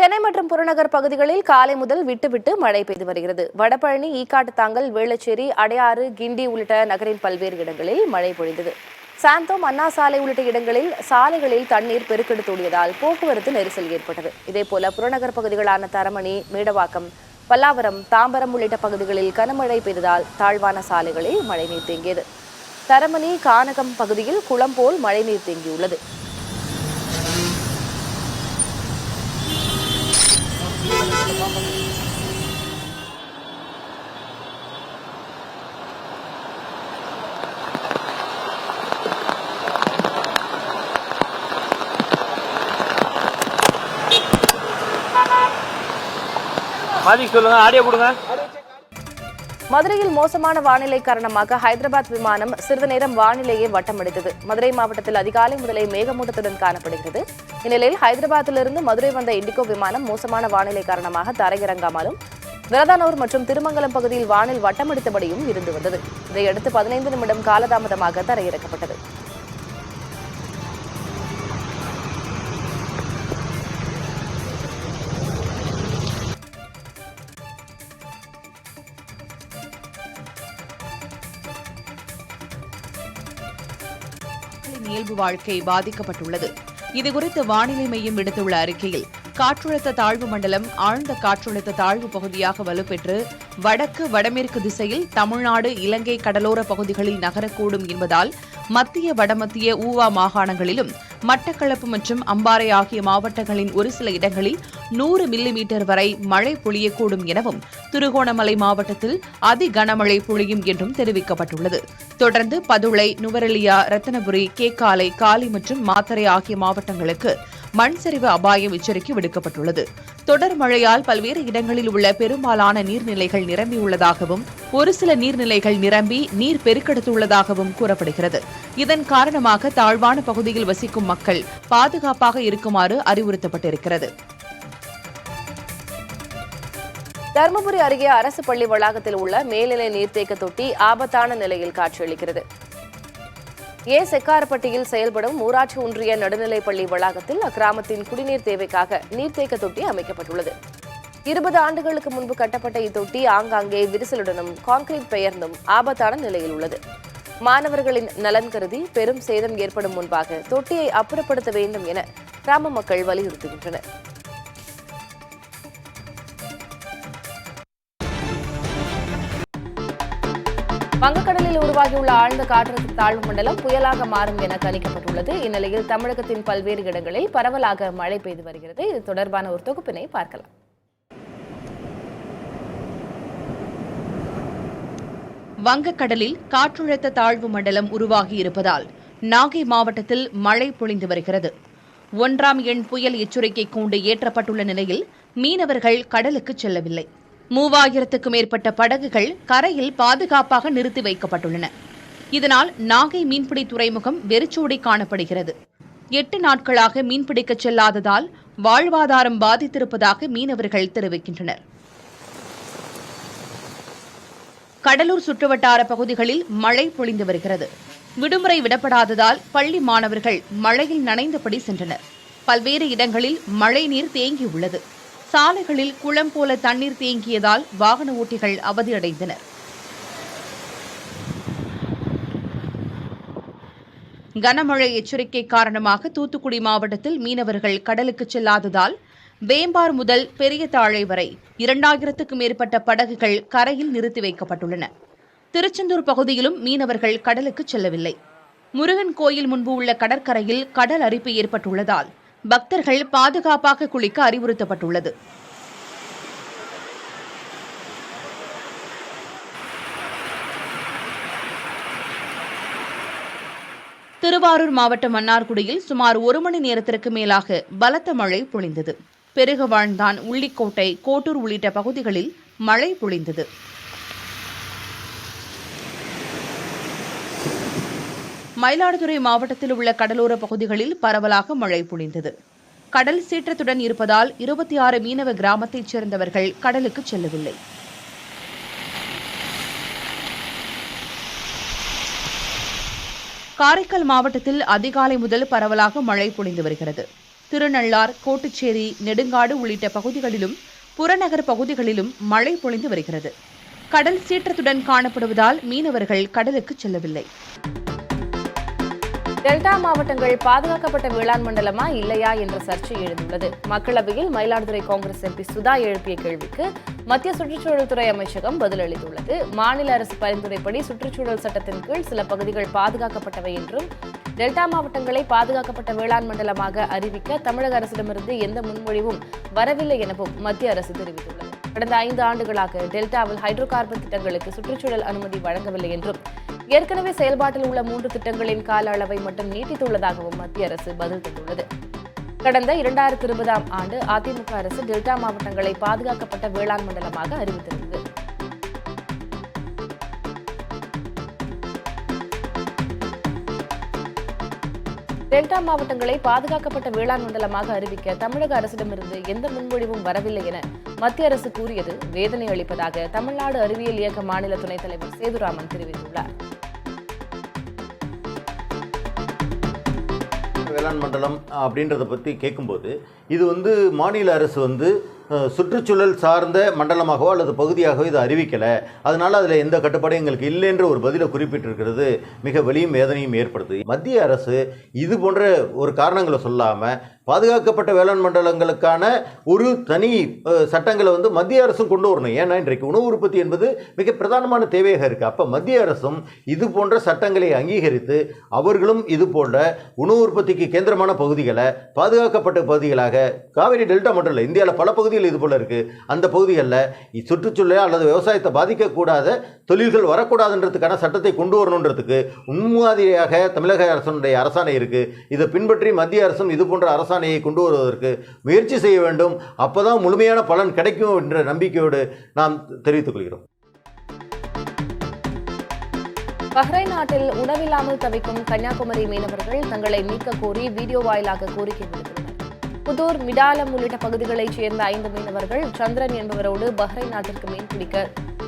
சென்னை மற்றும் புறநகர் பகுதிகளில் காலை முதல் விட்டுவிட்டு மழை பெய்து வருகிறது. வடபழனி, ஈக்காட்டுத்தாங்கல், வேளச்சேரி, அடையாறு, கிண்டி உள்ளிட்ட நகரின் பல்வேறு இடங்களில் மழை பொழிந்தது. சாந்தோம், அண்ணா சாலை உள்ளிட்ட இடங்களில் சாலைகளில் தண்ணீர் பெருக்கெடுத்தோடியதால் போக்குவரத்து நெரிசல் ஏற்பட்டது. இதேபோல புறநகர் பகுதிகளான தரமணி, மேடவாக்கம், பல்லாவரம், தாம்பரம் உள்ளிட்ட பகுதிகளில் கனமழை பெய்ததால் தாழ்வான சாலைகளில் மழைநீர் தேங்கியது. தரமணி, கானகம் பகுதியில் குளம் போல் மழைநீர் தேங்கியுள்ளது. மதுரையில் மோசமான வானிலை காரணமாக ஹைதராபாத் விமானம் சிறிது நேரம் வானிலையை வட்டமடித்தது. மதுரை மாவட்டத்தில் அதிகாலை முதலே மேகமூட்டத்துடன் காணப்படுகிறது. இந்நிலையில் ஹைதராபாத்திலிருந்து மதுரை வந்த இண்டிகோ விமானம் மோசமான வானிலை காரணமாக தரையிறங்காமலும் விரதானூர் மற்றும் திருமங்கலம் பகுதியில் வானில் வட்டமடித்தபடியும் இருந்து வந்தது. இதையடுத்து 15 நிமிடம் காலதாமதமாக தரையிறக்கப்பட்டது. இயல்பு வாழ்க்கை பாதிக்கப்பட்டுள்ளது. இதுகுறித்து வானிலை மையம் விடுத்துள்ள அறிக்கையில், காற்றழுத்த தாழ்வு மண்டலம் ஆழ்ந்த காற்றழுத்த தாழ்வு பகுதியாக வலுப்பெற்று வடக்கு வடமேற்கு திசையில் தமிழ்நாடு, இலங்கை கடலோர பகுதிகளில் நகரக்கூடும் என்பதால் மத்திய வடமத்திய ஊவா மாகாணங்களிலும் மட்டக்களப்பு மற்றும் அம்பாறை ஆகிய மாவட்டங்களின் ஒரு சில இடங்களில் 100 மில்லிமீட்டர் வரை மழை பொழியக்கூடும் எனவும், திருகோணமலை மாவட்டத்தில் அதி கனமழை பொழியும் என்றும் தெரிவிக்கப்பட்டுள்ளது. தொடர்ந்து பதுளை, நுவரெலியா, ரத்தினபுரி, கேக்காலை, காலி மற்றும் மாத்தறை ஆகிய மாவட்டங்களுக்கு மண் சரிவு அபாயம் எச்சரிக்கை விடுக்கப்பட்டுள்ளது. தொடர் மழையால் பல்வேறு இடங்களில் உள்ள பெரும்பாலான நீர்நிலைகள் நிரம்பியுள்ளதாகவும், ஒரு சில நீர்நிலைகள் நிரம்பி நீர் பெருக்கெடுத்துள்ளதாகவும் கூறப்படுகிறது. இதன் காரணமாக தாழ்வான பகுதியில் வசிக்கும் மக்கள் பாதுகாப்பாக இருக்குமாறு அறிவுறுத்தப்பட்டிருக்கிறது. தருமபுரி அருகே அரசு பள்ளி வளாகத்தில் உள்ள மேல்நிலை நீர்த்தேக்க தொட்டி ஆபத்தான நிலையில் காட்சியளிக்கிறது. செக்காரப்பட்டியில் செயல்படும் ஊராட்சி ஒன்றிய நடுநிலைப்பள்ளி வளாகத்தில் அக்கிராமத்தின் குடிநீர் தேவைக்காக நீர்த்தேக்க தொட்டி அமைக்கப்பட்டுள்ளது. 20 ஆண்டுகளுக்கு முன்பு கட்டப்பட்ட இத்தொட்டி ஆங்காங்கே விரிசலுடனும் கான்கிரீட் பெயர்ந்தும் ஆபத்தான நிலையில் உள்ளது. மாணவர்களின் நலன் கருதி பெரும் சேதம் ஏற்படும் முன்பாக தொட்டியை அப்புறப்படுத்த வேண்டும் என கிராம மக்கள் வலியுறுத்துகின்றனர். வங்கக்கடலில் உருவாகியுள்ள ஆழ்ந்த காற்றழுத்த தாழ்வு மண்டலம் புயலாக மாறும் என கணிக்கப்பட்டுள்ளது. இந்நிலையில் தமிழகத்தின் பல்வேறு இடங்களில் பரவலாக மழை பெய்து வருகிறது. இது தொடர்பான ஒரு தொகுப்பினை பார்க்கலாம். வங்கக்கடலில் காற்றழுத்த தாழ்வு மண்டலம் உருவாகியிருப்பதால் நாகை மாவட்டத்தில் மழை பொழிந்து வருகிறது. 1ஆம் எண் புயல் எச்சரிக்கை கூண்டு ஏற்றப்பட்டுள்ள நிலையில் மீனவர்கள் கடலுக்கு செல்லவில்லை. 3000க்கும் மேற்பட்ட படகுகள் கரையில் பாதுகாப்பாக நிறுத்தி வைக்கப்பட்டுள்ளன. இதனால் நாகை மீன்பிடி துறைமுகம் வெறிச்சோடி காணப்படுகிறது. 8 நாட்களாக மீன்பிடிக்கச் செல்லாததால் வாழ்வாதாரம் பாதித்திருப்பதாக மீனவர்கள் தெரிவிக்கின்றனர். கடலூர் சுற்றுவட்டார பகுதிகளில் மழை பொழிந்து வருகிறது. விடுமுறை விடப்படாததால் பள்ளி மாணவர்கள் மழையில் நனைந்தபடி சென்றனர். பல்வேறு இடங்களில் மழை நீர் தேங்கியுள்ளது. சாலைகளில் குளம் போல தண்ணீர் தேங்கியதால் வாகன ஓட்டிகள் அவதியடைந்தனர். கனமழை எச்சரிக்கை காரணமாக தூத்துக்குடி மாவட்டத்தில் மீனவர்கள் கடலுக்கு செல்லாததால் வேம்பார் முதல் பெரிய தாழை வரை 2000க்கும் மேற்பட்ட படகுகள் கரையில் நிறுத்தி வைக்கப்பட்டுள்ளன. திருச்செந்தூர் பகுதியிலும் மீனவர்கள் கடலுக்கு செல்லவில்லை. முருகன் கோயில் முன்பு உள்ள கடற்கரையில் கடல் அரிப்பு ஏற்பட்டுள்ளதால் பக்தர்கள் பாதுகாப்பாக குளிக்க அறிவுறுத்தப்பட்டுள்ளது. திருவாரூர் மாவட்டம் மன்னார்குடியில் சுமார் 1 மணி நேரத்திற்கு மேலாக பலத்த மழை பொழிந்தது. பெருகவாழ்ந்தான், உள்ளிக்கோட்டை, கோட்டூர் உள்ளிட்ட பகுதிகளில் மழை பொழிந்தது. மயிலாடுதுறை மாவட்டத்தில் உள்ள கடலோர பகுதிகளில் பரவலாக மழை பொழிந்தது. கடல் சீற்றத்துடன் இருப்பதால் 26 மீனவ கிராமத்தைச் சேர்ந்தவர்கள் கடலுக்கு செல்லவில்லை. காரைக்கால் மாவட்டத்தில் அதிகாலை முதல் பரவலாக மழை பொழிந்து வருகிறது. திருநள்ளார், கோட்டுச்சேரி, நெடுங்காடு உள்ளிட்ட பகுதிகளிலும் புறநகர் பகுதிகளிலும் மழை பொழிந்து வருகிறது. கடல் சீற்றத்துடன் காணப்படுவதால் மீனவர்கள் கடலுக்கு செல்லவில்லை. டெல்டா மாவட்டங்கள் பாதுகாக்கப்பட்ட வேளாண் மண்டலமா இல்லையா என்ற சர்ச்சை எழுந்துள்ளது. மக்களவையில் மயிலாடுதுறை காங்கிரஸ் எம்பி சுதா எழுப்பிய கேள்விக்கு மத்திய சுற்றுச்சூழல் துறை அமைச்சகம் பதிலளித்துள்ளது. மாநில அரசு பரிந்துரைப்படி சுற்றுச்சூழல் சட்டத்தின் கீழ் சில பகுதிகள் பாதுகாக்கப்பட்டவை என்றும் டெல்டா மாவட்டங்களை பாதுகாக்கப்பட்ட வேளாண் மண்டலமாக அறிவிக்க தமிழக அரசிடமிருந்து எந்த முன்மொழிவும் வரவில்லை எனவும் மத்திய அரசு தெரிவித்துள்ளது. கடந்த 5 ஆண்டுகளாக டெல்டாவில் ஹைட்ரோ கார்பன் திட்டங்களுக்கு சுற்றுச்சூழல் அனுமதி வழங்கவில்லை என்றும் ஏற்கனவே செயல்பாட்டில் உள்ள 3 திட்டங்களின் கால அளவை மட்டும் நீட்டித்துள்ளதாகவும் மத்திய அரசு பதில் தந்துள்ளது. கடந்த 2020ஆம் ஆண்டு அதிமுக அரசு டெல்டா மாவட்டங்களை பாதுகாக்கப்பட்ட வேளாண் மண்டலமாக அறிவித்திருந்தது. டெல்டா மாவட்டங்களை பாதுகாக்கப்பட்ட வேளாண் மண்டலமாக அறிவிக்க தமிழக அரசிடமிருந்து எந்த முன்மொழிவும் வரவில்லை என மத்திய அரசு கூறியது வேதனை அளிப்பதாக தமிழ்நாடு அறிவியல் இயக்க மாநில துணைத் தலைவர் சேதுராமன் தெரிவித்துள்ளார். வேளாண் மண்டலம் அப்படின்றத பற்றி கேட்கும்போது இது மாநில அரசு சுற்றுச்சூழல் சார்ந்த மண்டலமாகவோ அல்லது பகுதியாகவோ இதை அறிவிக்கலை, அதனால் அதில் எந்த கட்டுப்பாடும் எங்களுக்கு இல்லைன்ற ஒரு பதிலை குறிப்பிட்டிருக்கிறது மிக வலியும் வேதனையும் ஏற்படுது. மத்திய அரசு இது போன்ற ஒரு காரணங்களை சொல்லாமல் பாதுகாக்கப்பட்ட வேளாண் மண்டலங்களுக்கான ஒரு தனி சட்டங்களை மத்திய அரசும் கொண்டு வரணும். ஏன்னா இன்றைக்கு உணவு உற்பத்தி என்பது மிக பிரதானமான தேவையாக இருக்குது. அப்போ மத்திய அரசும் இது போன்ற சட்டங்களை அங்கீகரித்து அவர்களும் இது போன்ற உணவு உற்பத்திக்கு கேந்திரமான பகுதிகளை பாதுகாக்கப்பட்ட பகுதிகளாக காவிரி டெல்டா மட்டும் இல்லை, இந்தியாவில் பல பகுதிகள் இது போல இருக்குது. அந்த பகுதிகளில் சுற்றுச்சூழல் அல்லது விவசாயத்தை பாதிக்கக்கூடாத தொழில்கள் வரக்கூடாதுன்றதுக்கான சட்டத்தை கொண்டு வரணுன்றதுக்கு முன்மாதிரியாக தமிழக அரசுடைய அரசாணை இருக்குது. இதை பின்பற்றி மத்திய அரசும் இது போன்ற அரசாணையை கொண்டு வருவதற்கு முயற்சி செய்ய வேண்டும். அப்போதான் முழுமையான பலன் கிடைக்கும் என்ற நம்பிக்கையோடு நாம் தெரிவித்துக் கொள்கிறோம். பஹ்ரைன் நாட்டில் உணவில்லாமல் தவிக்கும் கன்னியாகுமரி மீனவர்கள் தங்களை நீக்க கோரி வீடியோ வாயிலாக கோரிக்கை விடுத்துள்ளனர். புதூர், மிடாலம் உள்ளிட்ட பகுதிகளைச் சேர்ந்த 5 மீனவர்கள் சந்திரன் என்பவரோடு பஹ்ரைன் நாட்டிற்கு மீன்பிடிக்க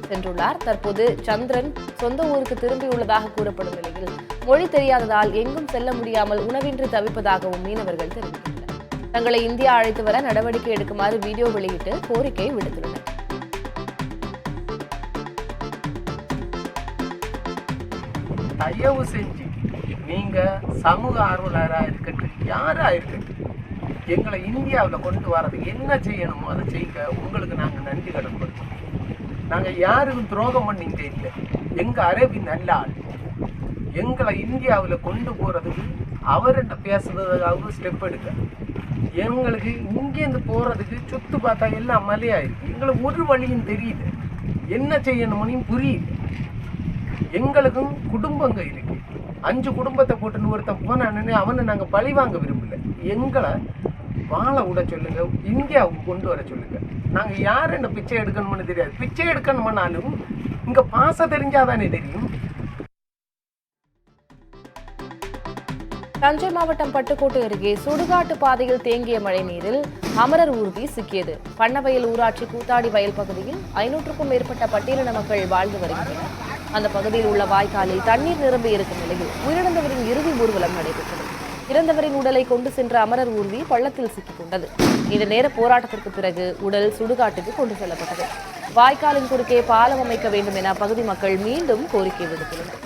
சென்றுள்ளார். தற்போது சந்திரன் சொந்த ஊருக்கு திரும்பியுள்ளதாக கூறப்படும் நிலையில் மொழி தெரியாததால் எங்கும் செல்ல முடியாமல் உணவின்றி தவிப்பதாகவும் மீனவர்கள் தெரிவித்துள்ளனர். தங்களை இந்தியா அழைத்து வர நடவடிக்கை எடுக்குமாறு வீடியோ வெளியிட்டு கோரிக்கை விடுத்துள்ளனர். தயவு செஞ்சு நீங்க சமூக ஆர்வலராக இருக்கட்டும், யாரா இருக்கட்டும், எங்களை இந்தியாவில் கொண்டு வரதுக்கு என்ன செய்யணுமோ அதை செய்ய உங்களுக்கு நாங்கள் நன்றி கடன்படுத்தோம். நாங்கள் யாருக்கும் துரோகம் பண்ணிங்க இல்லை. எங்கள் அரபி நல்ல ஆள் எங்களை இந்தியாவில் கொண்டு போகிறதுக்கு அவர்கிட்ட பேசுறதுக்காக ஸ்டெப் எடுக்க, எங்களுக்கு இங்கேருந்து போகிறதுக்கு சுற்று பார்த்தா எல்லாம் மலையாயிருக்கு. எங்களுக்கு ஒரு வழியும் தெரியல, என்ன செய்யணும்னு புரியல. எங்களுக்கும் குடும்பங்க இருக்கு. 5 குடும்பத்தை போட்டுன்னு ஒருத்தன் போனான்னு அவனை நாங்கள் பழி வாங்க விரும்பல. எங்களை வாழ விட சொல்லுங்க, இந்தியாவுக்கு கொண்டு வர சொல்லுங்க. நாங்கள் யார் என்ன பிச்சை எடுக்கணும்னு தெரியாது. பிச்சை எடுக்கணும்னாலும் இங்கே பாச தெரிஞ்சாதானே தெரியும். தஞ்சை மாவட்டம் பட்டுக்கோட்டை அருகே சுடுகாட்டு பாதையில் தேங்கிய மழை நீரில் அமரர் ஊர்தி சிக்கியது. பண்ணவயல் ஊராட்சி கூத்தாடி வயல் பகுதியில் 500க்கும் மேற்பட்ட பட்டியலின மக்கள் வாழ்ந்து வருகின்றனர். அந்த பகுதியில் உள்ள வாய்க்காலில் தண்ணீர் நிரம்பி இருக்கும் நிலையில் உயிரிழந்தவரின் இறுதி ஊர்வலம் நடைபெற்றது. இறந்தவரின் உடலை கொண்டு சென்ற அமரர் ஊர்தி பள்ளத்தில் சிக்கிக் கொண்டது. இந்த நேர போராட்டத்திற்கு பிறகு உடல் சுடுகாட்டுக்கு கொண்டு செல்லப்பட்டது. வாய்க்காலின் குறுக்கே பாலம் அமைக்க வேண்டும் என அப்பகுதி மக்கள் மீண்டும் கோரிக்கை விடுத்துள்ளனர்.